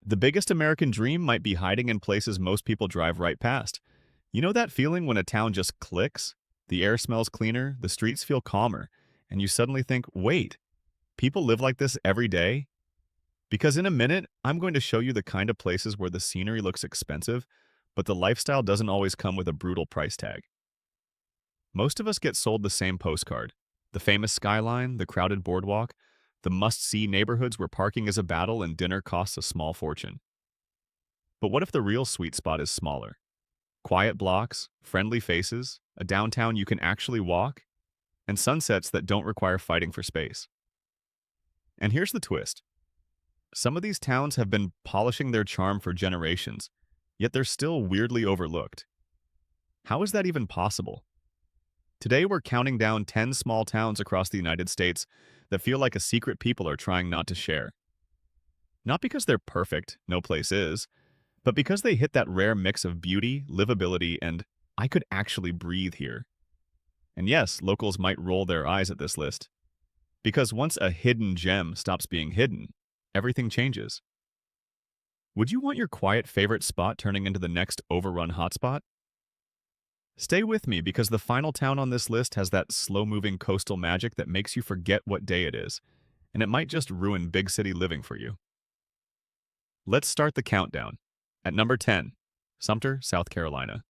The biggest American dream might be hiding in places most people drive right past. You know that feeling when a town just clicks? The air smells cleaner, the streets feel calmer, and you suddenly think, wait, people live like this every day? Because in a minute, I'm going to show you the kind of places where the scenery looks expensive, but the lifestyle doesn't always come with a brutal price tag. Most of us get sold the same postcard: the famous skyline, the crowded boardwalk, the must-see neighborhoods where parking is a battle and dinner costs a small fortune. But what if the real sweet spot is smaller? Quiet blocks, friendly faces, a downtown you can actually walk, and sunsets that don't require fighting for space. And here's the twist. Some of these towns have been polishing their charm for generations, yet they're still weirdly overlooked. How is that even possible? Today we're counting down 10 small towns across the United States that feel like a secret people are trying not to share. Not because they're perfect, no place is, but because they hit that rare mix of beauty, livability, and I could actually breathe here. And yes, locals might roll their eyes at this list, because once a hidden gem stops being hidden, everything changes. Would you want your quiet favorite spot turning into the next overrun hotspot? Stay with me because the final town on this list has that slow-moving coastal magic that makes you forget what day it is, and it might just ruin big city living for you. Let's start the countdown. At number 10, Sumter, South Carolina.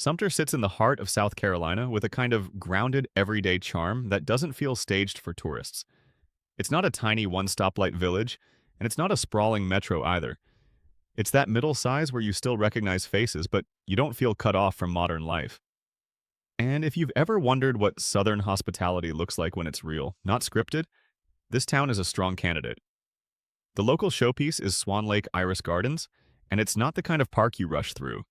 Sumter sits in the heart of South Carolina with a kind of grounded, everyday charm that doesn't feel staged for tourists. It's not a tiny one-stoplight village, and it's not a sprawling metro either. It's that middle size where you still recognize faces, but you don't feel cut off from modern life. And if you've ever wondered what Southern hospitality looks like when it's real, not scripted, this town is a strong candidate. The local showpiece is Swan Lake Iris Gardens, and it's not the kind of park you rush through.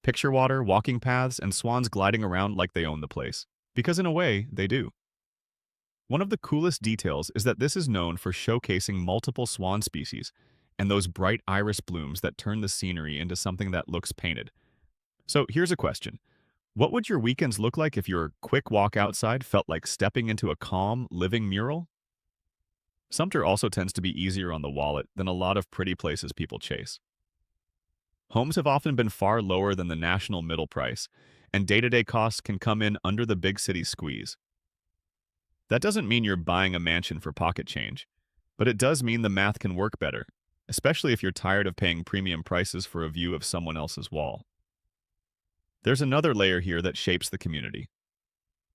Picture water, walking paths, and swans gliding around like they own the place. Because in a way, they do. One of the coolest details is that this is known for showcasing multiple swan species and those bright iris blooms that turn the scenery into something that looks painted. So here's a question. What would your weekends look like if your quick walk outside felt like stepping into a calm, living mural? Sumter also tends to be easier on the wallet than a lot of pretty places people chase. Homes have often been far lower than the national middle price, and day-to-day costs can come in under the big city squeeze. That doesn't mean you're buying a mansion for pocket change, but it does mean the math can work better, especially if you're tired of paying premium prices for a view of someone else's wall. There's another layer here that shapes the community.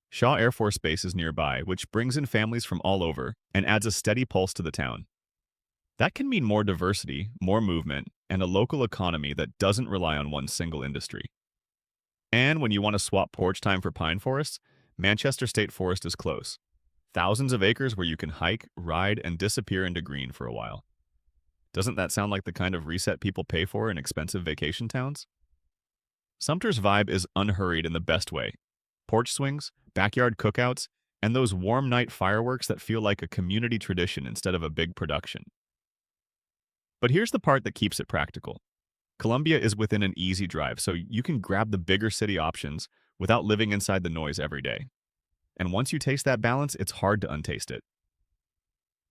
Shaw Air Force Base is nearby, which brings in families from all over and adds a steady pulse to the town. That can mean more diversity, more movement, and a local economy that doesn't rely on one single industry. And when you want to swap porch time for pine forests, Manchester State Forest is close. Thousands of acres where you can hike, ride, and disappear into green for a while. Doesn't that sound like the kind of reset people pay for in expensive vacation towns? Sumter's vibe is unhurried in the best way. Porch swings, backyard cookouts, and those warm night fireworks that feel like a community tradition instead of a big production. But here's the part that keeps it practical. Columbia is within an easy drive, so you can grab the bigger city options without living inside the noise every day. And once you taste that balance, it's hard to untaste it.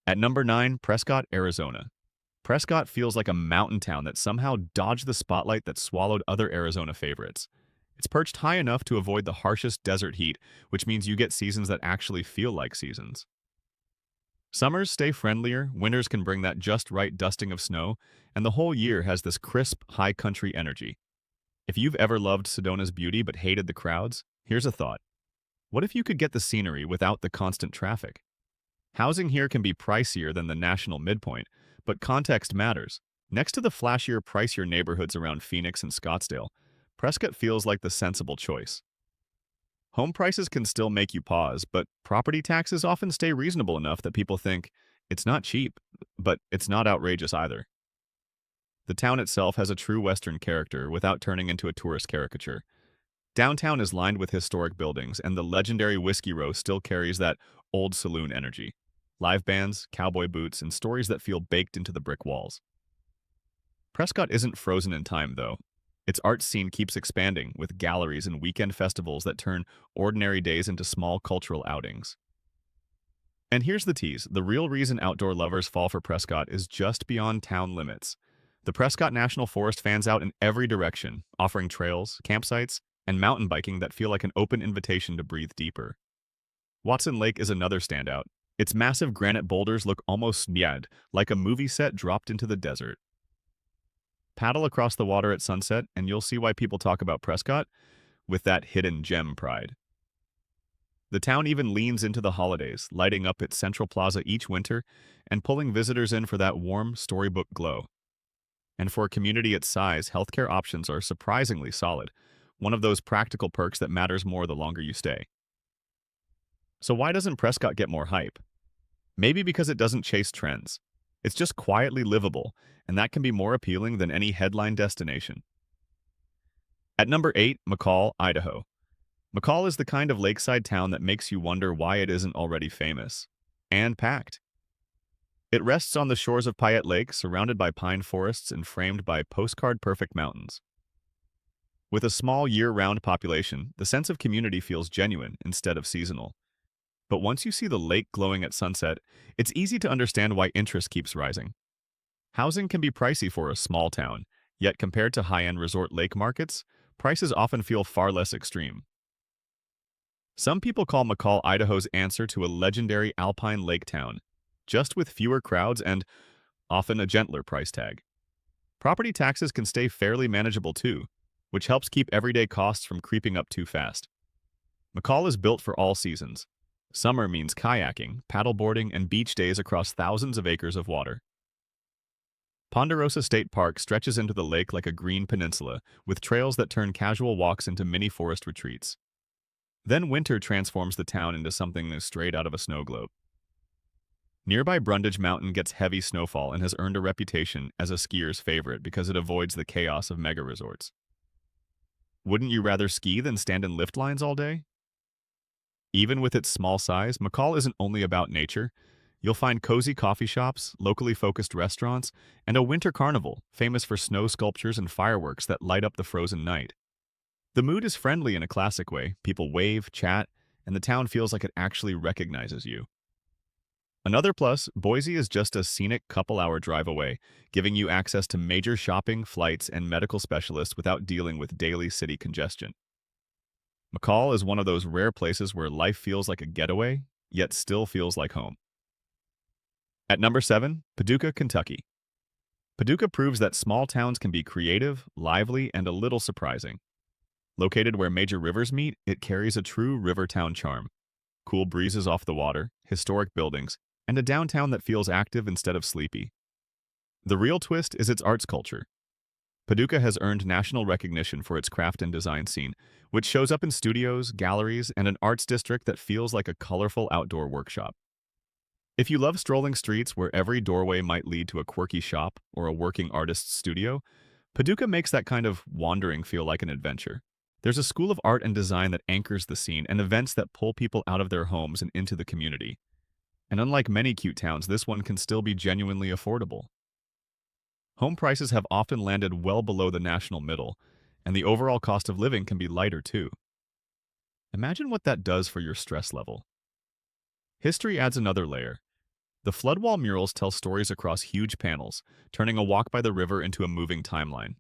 At number 9, Prescott, Arizona. Prescott feels like a mountain town that somehow dodged the spotlight that swallowed other Arizona favorites. It's perched high enough to avoid the harshest desert heat, which means you get seasons that actually feel like seasons. Summers stay friendlier, winters can bring that just right dusting of snow, and the whole year has this crisp, high country energy. If you've ever loved Sedona's beauty but hated the crowds, here's a thought. What if you could get the scenery without the constant traffic? Housing here can be pricier than the national midpoint, but context matters. Next to the flashier, pricier neighborhoods around Phoenix and Scottsdale, Prescott feels like the sensible choice. Home prices can still make you pause, but property taxes often stay reasonable enough that people think it's not cheap, but it's not outrageous either. The town itself has a true Western character without turning into a tourist caricature. Downtown is lined with historic buildings, and the legendary Whiskey Row still carries that old saloon energy. Live bands, cowboy boots, and stories that feel baked into the brick walls. Prescott isn't frozen in time, though. Its art scene keeps expanding, with galleries and weekend festivals that turn ordinary days into small cultural outings. And here's the tease. The real reason outdoor lovers fall for Prescott is just beyond town limits. The Prescott National Forest fans out in every direction, offering trails, campsites, and mountain biking that feel like an open invitation to breathe deeper. Watson Lake is another standout. Its massive granite boulders look almost snad, like a movie set dropped into the desert. Paddle across the water at sunset, and you'll see why people talk about Prescott with that hidden gem pride. The town even leans into the holidays, lighting up its central plaza each winter and pulling visitors in for that warm, storybook glow. And for a community its size, healthcare options are surprisingly solid, one of those practical perks that matters more the longer you stay. So why doesn't Prescott get more hype? Maybe because it doesn't chase trends. It's just quietly livable, and that can be more appealing than any headline destination. At number 8, McCall, Idaho. McCall is the kind of lakeside town that makes you wonder why it isn't already famous. And packed. It rests on the shores of Payette Lake, surrounded by pine forests and framed by postcard-perfect mountains. With a small year-round population, the sense of community feels genuine instead of seasonal. But once you see the lake glowing at sunset, it's easy to understand why interest keeps rising. Housing can be pricey for a small town, yet compared to high-end resort lake markets, prices often feel far less extreme. Some people call McCall Idaho's answer to a legendary alpine lake town, just with fewer crowds and often a gentler price tag. Property taxes can stay fairly manageable too, which helps keep everyday costs from creeping up too fast. McCall is built for all seasons. Summer means kayaking, paddleboarding, and beach days across thousands of acres of water. Ponderosa State Park stretches into the lake like a green peninsula, with trails that turn casual walks into mini forest retreats. Then winter transforms the town into something straight out of a snow globe. Nearby Brundage Mountain gets heavy snowfall and has earned a reputation as a skier's favorite because it avoids the chaos of mega resorts. Wouldn't you rather ski than stand in lift lines all day? Even with its small size, McCall isn't only about nature. You'll find cozy coffee shops, locally focused restaurants, and a winter carnival famous for snow sculptures and fireworks that light up the frozen night. The mood is friendly in a classic way. People wave, chat, and the town feels like it actually recognizes you. Another plus, Boise is just a scenic couple-hour drive away, giving you access to major shopping, flights, and medical specialists without dealing with daily city congestion. McCall is one of those rare places where life feels like a getaway, yet still feels like home. At number 7, Paducah, Kentucky. Paducah proves that small towns can be creative, lively, and a little surprising. Located where major rivers meet, it carries a true river town charm. Cool breezes off the water, historic buildings, and a downtown that feels active instead of sleepy. The real twist is its arts culture. Paducah has earned national recognition for its craft and design scene, which shows up in studios, galleries, and an arts district that feels like a colorful outdoor workshop. If you love strolling streets where every doorway might lead to a quirky shop or a working artist's studio, Paducah makes that kind of wandering feel like an adventure. There's a school of art and design that anchors the scene and events that pull people out of their homes and into the community. And unlike many cute towns, this one can still be genuinely affordable. Home prices have often landed well below the national middle, and the overall cost of living can be lighter too. Imagine what that does for your stress level. History adds another layer. The floodwall murals tell stories across huge panels, turning a walk by the river into a moving timeline.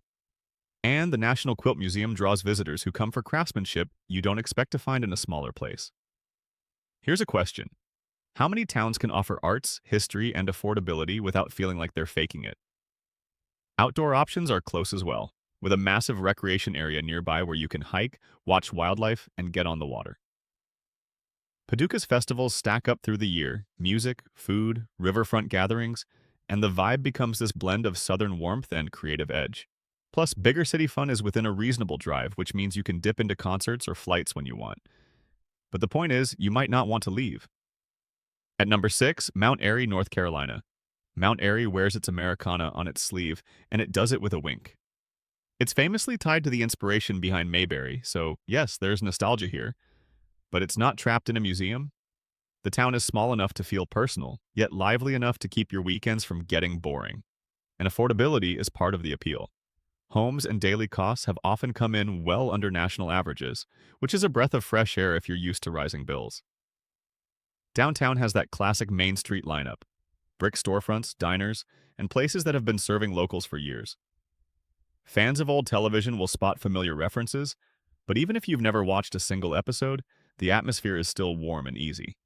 And the National Quilt Museum draws visitors who come for craftsmanship you don't expect to find in a smaller place. Here's a question. How many towns can offer arts, history, and affordability without feeling like they're faking it? Outdoor options are close as well, with a massive recreation area nearby where you can hike, watch wildlife, and get on the water. Paducah's festivals stack up through the year: music, food, riverfront gatherings, and the vibe becomes this blend of southern warmth and creative edge. Plus, bigger city fun is within a reasonable drive, which means you can dip into concerts or flights when you want. But the point is, you might not want to leave. At number 6, Mount Airy, North Carolina. Mount Airy wears its Americana on its sleeve, and it does it with a wink. It's famously tied to the inspiration behind Mayberry, so yes, there's nostalgia here. But it's not trapped in a museum. The town is small enough to feel personal, yet lively enough to keep your weekends from getting boring. And affordability is part of the appeal. Homes and daily costs have often come in well under national averages, which is a breath of fresh air if you're used to rising bills. Downtown has that classic Main Street lineup: brick storefronts, diners, and places that have been serving locals for years. Fans of old television will spot familiar references, but even if you've never watched a single episode, the atmosphere is still warm and easy.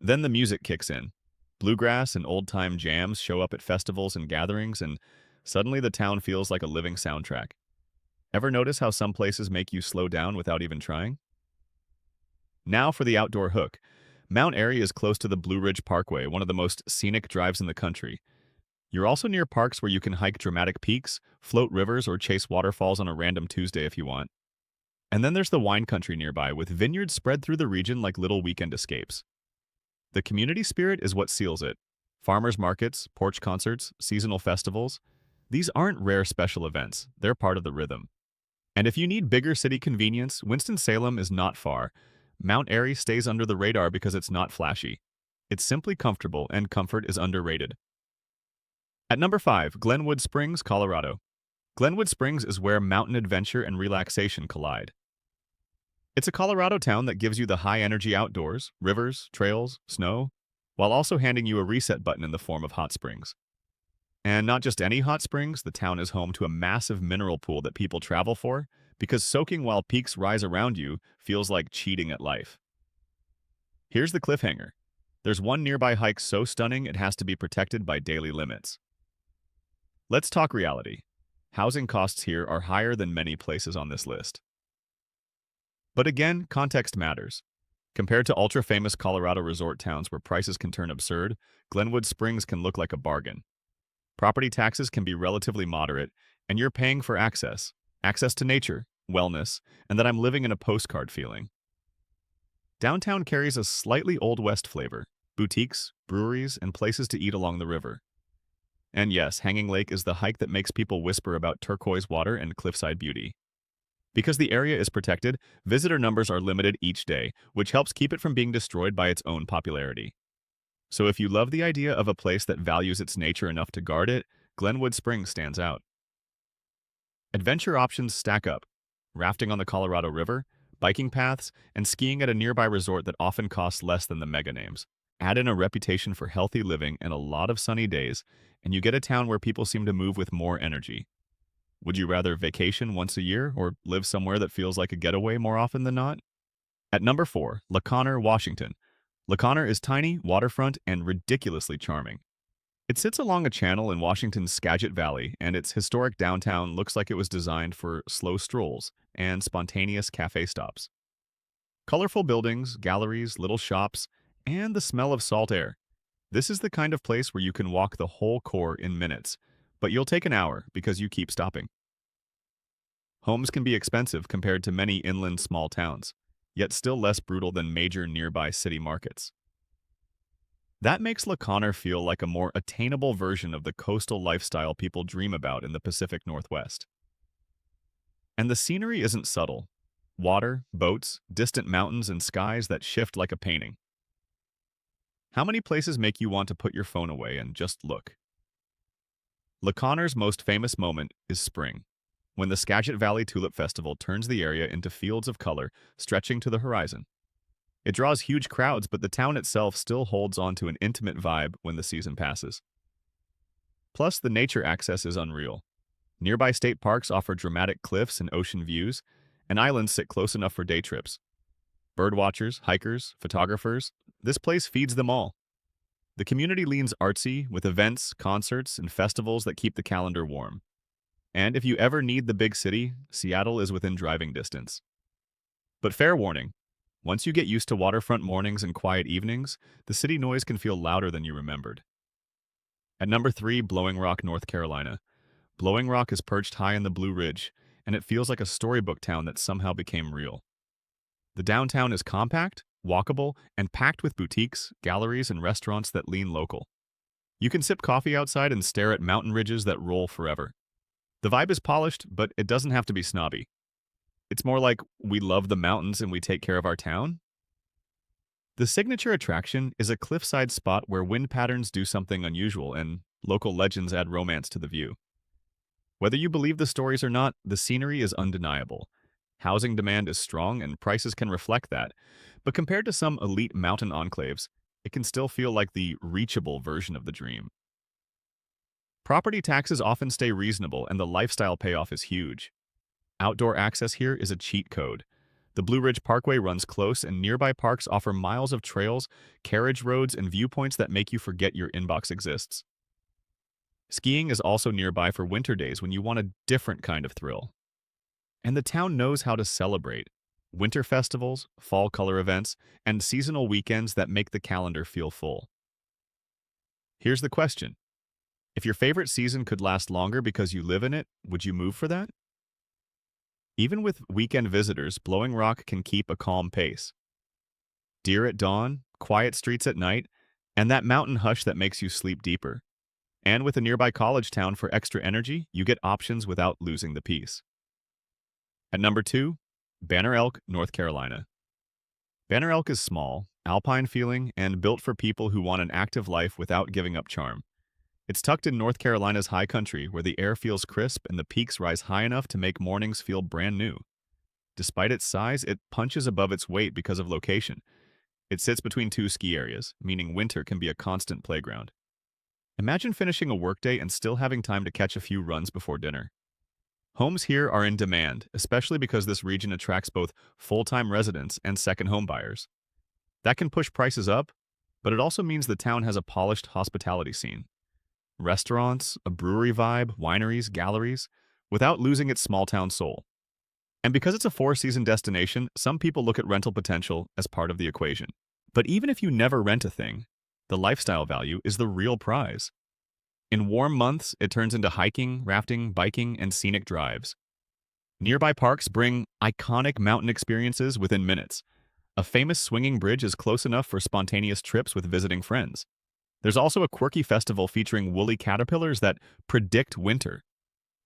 Then the music kicks in. Bluegrass and old-time jams show up at festivals and gatherings, and suddenly the town feels like a living soundtrack. Ever notice how some places make you slow down without even trying? Now for the outdoor hook. Mount Airy is close to the Blue Ridge Parkway, one of the most scenic drives in the country. You're also near parks where you can hike dramatic peaks, float rivers, or chase waterfalls on a random Tuesday if you want. And then there's the wine country nearby, with vineyards spread through the region like little weekend escapes. The community spirit is what seals it. Farmers markets, porch concerts, seasonal festivals. These aren't rare special events, they're part of the rhythm. And if you need bigger city convenience, Winston-Salem is not far. Mount Airy stays under the radar because it's not flashy. It's simply comfortable, and comfort is underrated. At number 5, Glenwood Springs, Colorado. Glenwood Springs is where mountain adventure and relaxation collide. It's a Colorado town that gives you the high-energy outdoors, rivers, trails, snow, while also handing you a reset button in the form of hot springs. And not just any hot springs, the town is home to a massive mineral pool that people travel for, because soaking while peaks rise around you feels like cheating at life. Here's the cliffhanger. There's one nearby hike so stunning it has to be protected by daily limits. Let's talk reality. Housing costs here are higher than many places on this list. But again, context matters. Compared to ultra-famous Colorado resort towns where prices can turn absurd, Glenwood Springs can look like a bargain. Property taxes can be relatively moderate, and you're paying for access to nature, wellness, and that I'm living in a postcard feeling. Downtown carries a slightly Old West flavor: boutiques, breweries, and places to eat along the river. And yes, Hanging Lake is the hike that makes people whisper about turquoise water and cliffside beauty. Because the area is protected, visitor numbers are limited each day, which helps keep it from being destroyed by its own popularity. So if you love the idea of a place that values its nature enough to guard it, Glenwood Springs stands out. Adventure options stack up: rafting on the Colorado River, biking paths, and skiing at a nearby resort that often costs less than the mega names. Add in a reputation for healthy living and a lot of sunny days, and you get a town where people seem to move with more energy. Would you rather vacation once a year or live somewhere that feels like a getaway more often than not? At number 4, La Conner, Washington. La Conner is tiny, waterfront, and ridiculously charming. It sits along a channel in Washington's Skagit Valley, and its historic downtown looks like it was designed for slow strolls and spontaneous cafe stops. Colorful buildings, galleries, little shops, and the smell of salt air. This is the kind of place where you can walk the whole core in minutes, but you'll take an hour because you keep stopping. Homes can be expensive compared to many inland small towns, yet still less brutal than major nearby city markets. That makes La Conner feel like a more attainable version of the coastal lifestyle people dream about in the Pacific Northwest. And the scenery isn't subtle: water, boats, distant mountains, and skies that shift like a painting. How many places make you want to put your phone away and just look? La Conner's most famous moment is spring, when the Skagit Valley Tulip Festival turns the area into fields of color stretching to the horizon. It draws huge crowds, but the town itself still holds on to an intimate vibe when the season passes. Plus, the nature access is unreal. Nearby state parks offer dramatic cliffs and ocean views, and islands sit close enough for day trips. Birdwatchers, hikers, photographers, this place feeds them all. The community leans artsy, with events, concerts, and festivals that keep the calendar warm. And if you ever need the big city, Seattle is within driving distance. But fair warning: once you get used to waterfront mornings and quiet evenings, the city noise can feel louder than you remembered. At number 3, Blowing Rock, North Carolina. Blowing Rock is perched high in the Blue Ridge, and it feels like a storybook town that somehow became real. The downtown is compact, walkable, and packed with boutiques, galleries, and restaurants that lean local. You can sip coffee outside and stare at mountain ridges that roll forever. The vibe is polished, but it doesn't have to be snobby. It's more like, we love the mountains and we take care of our town. The signature attraction is a cliffside spot where wind patterns do something unusual and local legends add romance to the view. Whether you believe the stories or not, the scenery is undeniable. Housing demand is strong and prices can reflect that, But compared to some elite mountain enclaves, it can still feel like the reachable version of the dream. Property taxes often stay reasonable and the lifestyle payoff is huge. Outdoor access here is a cheat code. The Blue Ridge Parkway runs close and nearby parks offer miles of trails, carriage roads, and viewpoints that make you forget your inbox exists. Skiing is also nearby for winter days when you want a different kind of thrill. And the town knows how to celebrate. Winter festivals, fall color events, and seasonal weekends that make the calendar feel full. Here's the question. If your favorite season could last longer because you live in it, would you move for that? Even with weekend visitors, Blowing Rock can keep a calm pace. Deer at dawn, quiet streets at night, and that mountain hush that makes you sleep deeper. And with a nearby college town for extra energy, you get options without losing the peace. At number 2, Banner Elk, North Carolina. Banner Elk is small, alpine feeling, and built for people who want an active life without giving up charm. It's tucked in North Carolina's high country where the air feels crisp and the peaks rise high enough to make mornings feel brand new. Despite its size, it punches above its weight because of location. It sits between two ski areas, meaning winter can be a constant playground. Imagine finishing a workday and still having time to catch a few runs before dinner. Homes here are in demand, especially because this region attracts both full-time residents and second home buyers. That can push prices up, but it also means the town has a polished hospitality scene. Restaurants, a brewery vibe, wineries, galleries, without losing its small-town soul. And because it's a four-season destination, some people look at rental potential as part of the equation. But even if you never rent a thing, the lifestyle value is the real prize. In warm months, it turns into hiking, rafting, biking, and scenic drives. Nearby parks bring iconic mountain experiences within minutes. A famous swinging bridge is close enough for spontaneous trips with visiting friends. There's also a quirky festival featuring woolly caterpillars that predict winter.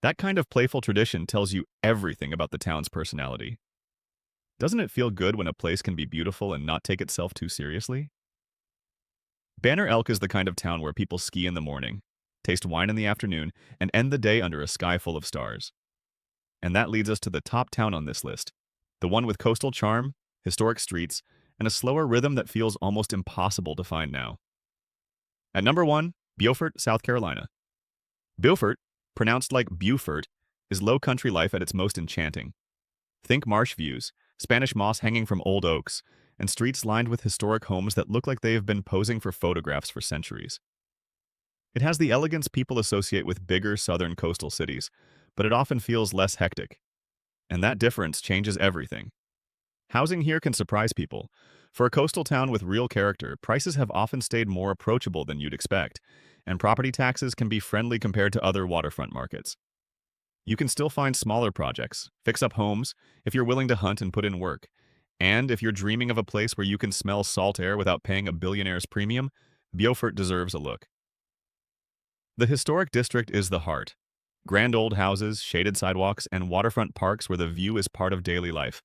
That kind of playful tradition tells you everything about the town's personality. Doesn't it feel good when a place can be beautiful and not take itself too seriously? Banner Elk is the kind of town where people ski in the morning, taste wine in the afternoon, and end the day under a sky full of stars. And that leads us to the top town on this list, the one with coastal charm, historic streets, and a slower rhythm that feels almost impossible to find now. At number 1, Beaufort, South Carolina. Beaufort, pronounced like Beaufort, is low country life at its most enchanting. Think marsh views, Spanish moss hanging from old oaks, and streets lined with historic homes that look like they have been posing for photographs for centuries. It has the elegance people associate with bigger southern coastal cities, but it often feels less hectic. And that difference changes everything. Housing here can surprise people. For a coastal town with real character, prices have often stayed more approachable than you'd expect, and property taxes can be friendly compared to other waterfront markets. You can still find smaller projects, fix up homes, if you're willing to hunt and put in work. And if you're dreaming of a place where you can smell salt air without paying a billionaire's premium, Beaufort deserves a look. The historic district is the heart. Grand old houses, shaded sidewalks, and waterfront parks where the view is part of daily life.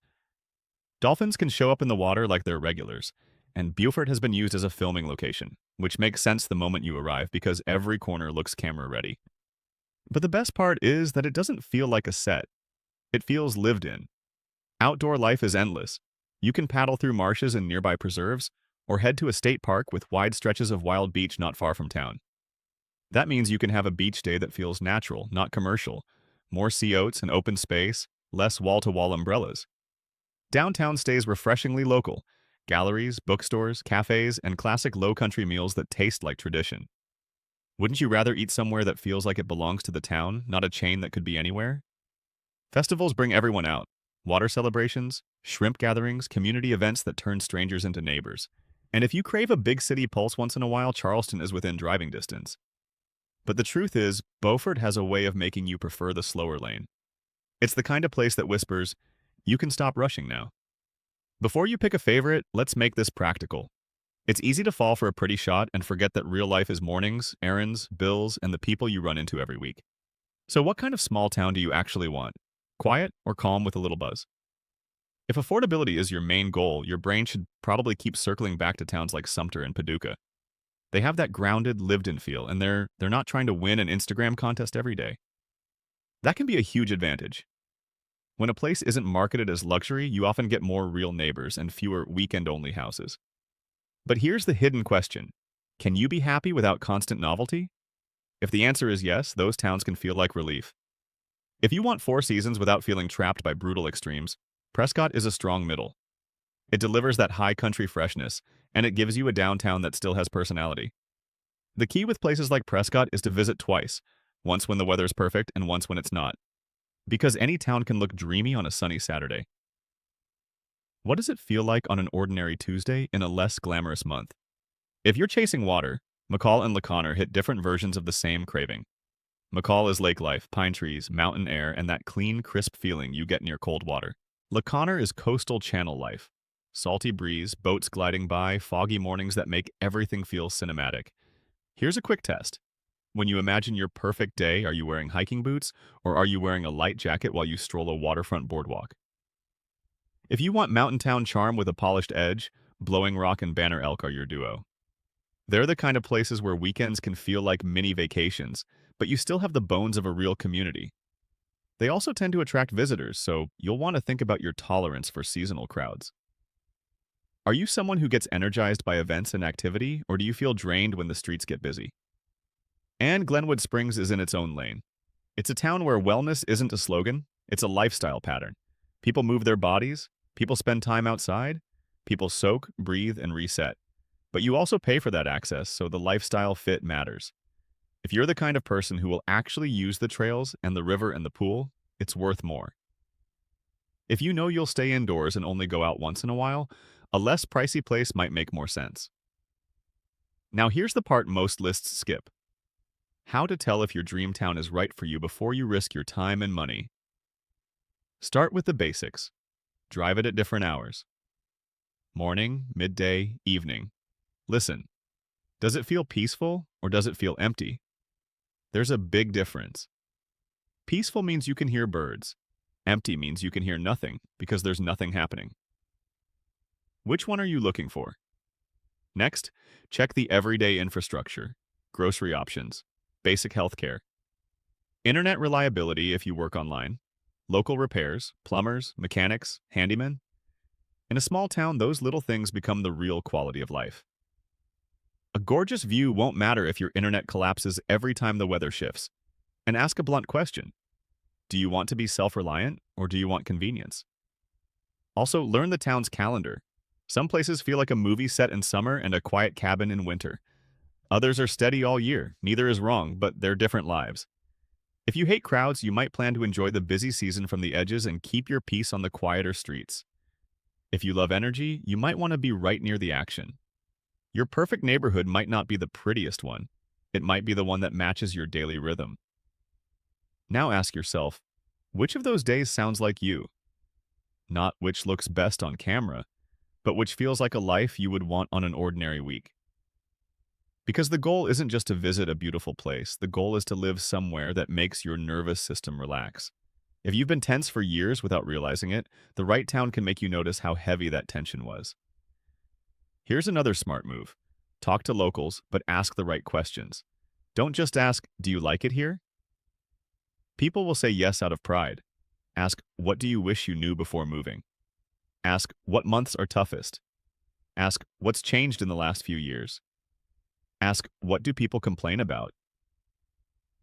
Dolphins can show up in the water like they're regulars, and Beaufort has been used as a filming location, which makes sense the moment you arrive because every corner looks camera-ready. But the best part is that it doesn't feel like a set. It feels lived in. Outdoor life is endless. You can paddle through marshes and nearby preserves, or head to a state park with wide stretches of wild beach not far from town. That means you can have a beach day that feels natural, not commercial. More sea oats and open space, less wall-to-wall umbrellas. Downtown stays refreshingly local. Galleries, bookstores, cafes, and classic low-country meals that taste like tradition. Wouldn't you rather eat somewhere that feels like it belongs to the town, not a chain that could be anywhere? Festivals bring everyone out. Water celebrations, shrimp gatherings, community events that turn strangers into neighbors. And if you crave a big city pulse once in a while, Charleston is within driving distance. But the truth is, Beaufort has a way of making you prefer the slower lane. It's the kind of place that whispers, you can stop rushing now. Before you pick a favorite, let's make this practical. It's easy to fall for a pretty shot and forget that real life is mornings, errands, bills, and the people you run into every week. So what kind of small town do you actually want? Quiet or calm with a little buzz? If affordability is your main goal, your brain should probably keep circling back to towns like Sumter and Paducah. They have that grounded, lived-in feel, and they're not trying to win an Instagram contest every day. That can be a huge advantage. When a place isn't marketed as luxury, you often get more real neighbors and fewer weekend-only houses. But here's the hidden question. Can you be happy without constant novelty? If the answer is yes, those towns can feel like relief. If you want four seasons without feeling trapped by brutal extremes, Prescott is a strong middle. It delivers that high country freshness, and it gives you a downtown that still has personality. The key with places like Prescott is to visit twice, once when the weather's perfect and once when it's not, because any town can look dreamy on a sunny Saturday. What does it feel like on an ordinary Tuesday in a less glamorous month? If you're chasing water, McCall and LeConner hit different versions of the same craving. McCall is lake life, pine trees, mountain air, and that clean, crisp feeling you get near cold water. LeConner is coastal channel life. Salty breeze, boats gliding by, foggy mornings that make everything feel cinematic. Here's a quick test. When you imagine your perfect day, are you wearing hiking boots, or are you wearing a light jacket while you stroll a waterfront boardwalk? If you want mountain town charm with a polished edge, Blowing Rock and Banner Elk are your duo. They're the kind of places where weekends can feel like mini vacations, but you still have the bones of a real community. They also tend to attract visitors, so you'll want to think about your tolerance for seasonal crowds. Are you someone who gets energized by events and activity, or do you feel drained when the streets get busy? And Glenwood Springs is in its own lane. It's a town where wellness isn't a slogan, it's a lifestyle pattern. People move their bodies, people spend time outside, people soak, breathe, and reset. But you also pay for that access, so the lifestyle fit matters. If you're the kind of person who will actually use the trails and the river and the pool, it's worth more. If you know you'll stay indoors and only go out once in a while, a less pricey place might make more sense. Now here's the part most lists skip. How to tell if your dream town is right for you before you risk your time and money. Start with the basics. Drive it at different hours. Morning, midday, evening. Listen. Does it feel peaceful or does it feel empty? There's a big difference. Peaceful means you can hear birds. Empty means you can hear nothing because there's nothing happening. Which one are you looking for? Next, check the everyday infrastructure, grocery options, basic healthcare, internet reliability if you work online, local repairs, plumbers, mechanics, handymen. In a small town, those little things become the real quality of life. A gorgeous view won't matter if your internet collapses every time the weather shifts. And ask a blunt question. Do you want to be self-reliant or do you want convenience? Also, learn the town's calendar. Some places feel like a movie set in summer and a quiet cabin in winter. Others are steady all year. Neither is wrong, but they're different lives. If you hate crowds, you might plan to enjoy the busy season from the edges and keep your peace on the quieter streets. If you love energy, you might want to be right near the action. Your perfect neighborhood might not be the prettiest one. It might be the one that matches your daily rhythm. Now ask yourself, which of those days sounds like you? Not which looks best on camera, but which feels like a life you would want on an ordinary week. Because the goal isn't just to visit a beautiful place, the goal is to live somewhere that makes your nervous system relax. If you've been tense for years without realizing it, the right town can make you notice how heavy that tension was. Here's another smart move. Talk to locals, but ask the right questions. Don't just ask, do you like it here? People will say yes out of pride. Ask, what do you wish you knew before moving? Ask, what months are toughest? Ask, what's changed in the last few years? Ask, what do people complain about?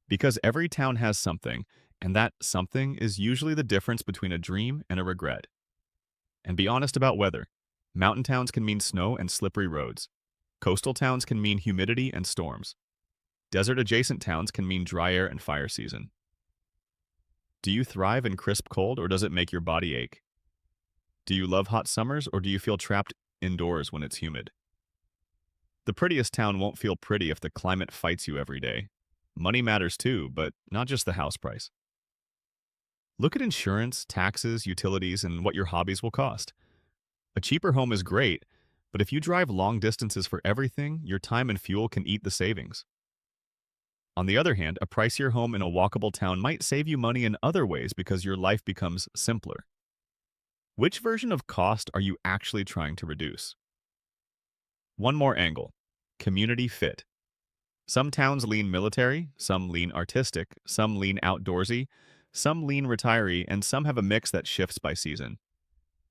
Because every town has something, and that something is usually the difference between a dream and a regret. And be honest about weather. Mountain towns can mean snow and slippery roads. Coastal towns can mean humidity and storms. Desert-adjacent towns can mean dry air and fire season. Do you thrive in crisp cold or does it make your body ache? Do you love hot summers or do you feel trapped indoors when it's humid? The prettiest town won't feel pretty if the climate fights you every day. Money matters too, but not just the house price. Look at insurance, taxes, utilities, and what your hobbies will cost. A cheaper home is great, but if you drive long distances for everything, your time and fuel can eat the savings. On the other hand, a pricier home in a walkable town might save you money in other ways because your life becomes simpler. Which version of cost are you actually trying to reduce? One more angle. Community fit. Some towns lean military, some lean artistic, some lean outdoorsy, Some lean retiree, and some have a mix that shifts by season.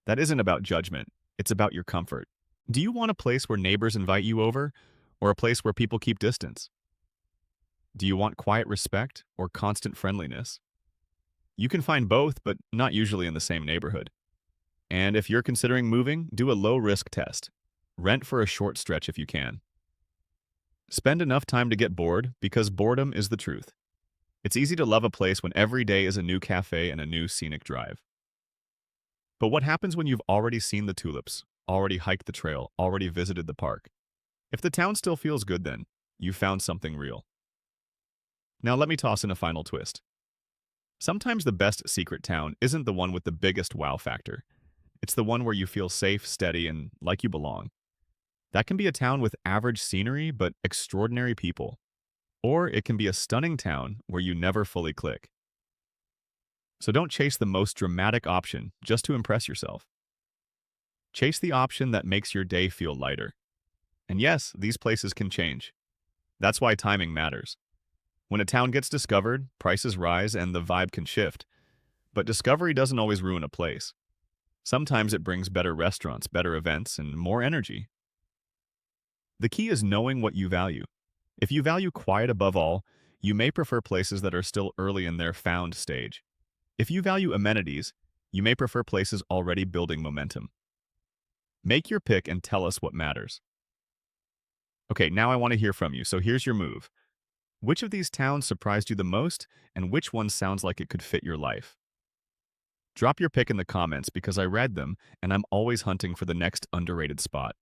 That isn't about judgment, it's about your comfort. Do you want a place where neighbors invite you over, or a place where people keep distance? Do you want quiet respect or constant friendliness? You can find both, but not usually in the same neighborhood. And if you're considering moving, do a low-risk test. Rent for a short stretch if you can. Spend enough time to get bored, because boredom is the truth. It's easy to love a place when every day is a new cafe and a new scenic drive. But what happens when you've already seen the tulips, already hiked the trail, already visited the park? If the town still feels good then, you've found something real. Now let me toss in a final twist. Sometimes the best secret town isn't the one with the biggest wow factor. It's the one where you feel safe, steady, and like you belong. That can be a town with average scenery but extraordinary people. Or it can be a stunning town where you never fully click. So don't chase the most dramatic option just to impress yourself. Chase the option that makes your day feel lighter. And yes, these places can change. That's why timing matters. When a town gets discovered, prices rise and the vibe can shift. But discovery doesn't always ruin a place. Sometimes it brings better restaurants, better events, and more energy. The key is knowing what you value. If you value quiet above all, you may prefer places that are still early in their found stage. If you value amenities, you may prefer places already building momentum. Make your pick and tell us what matters. Okay, now I want to hear from you, so here's your move. Which of these towns surprised you the most, and which one sounds like it could fit your life? Drop your pick in the comments because I read them, and I'm always hunting for the next underrated spot.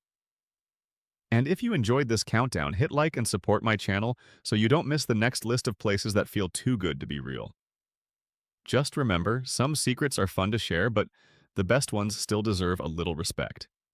And if you enjoyed this countdown, hit like and support my channel so you don't miss the next list of places that feel too good to be real. Just remember, some secrets are fun to share, but the best ones still deserve a little respect.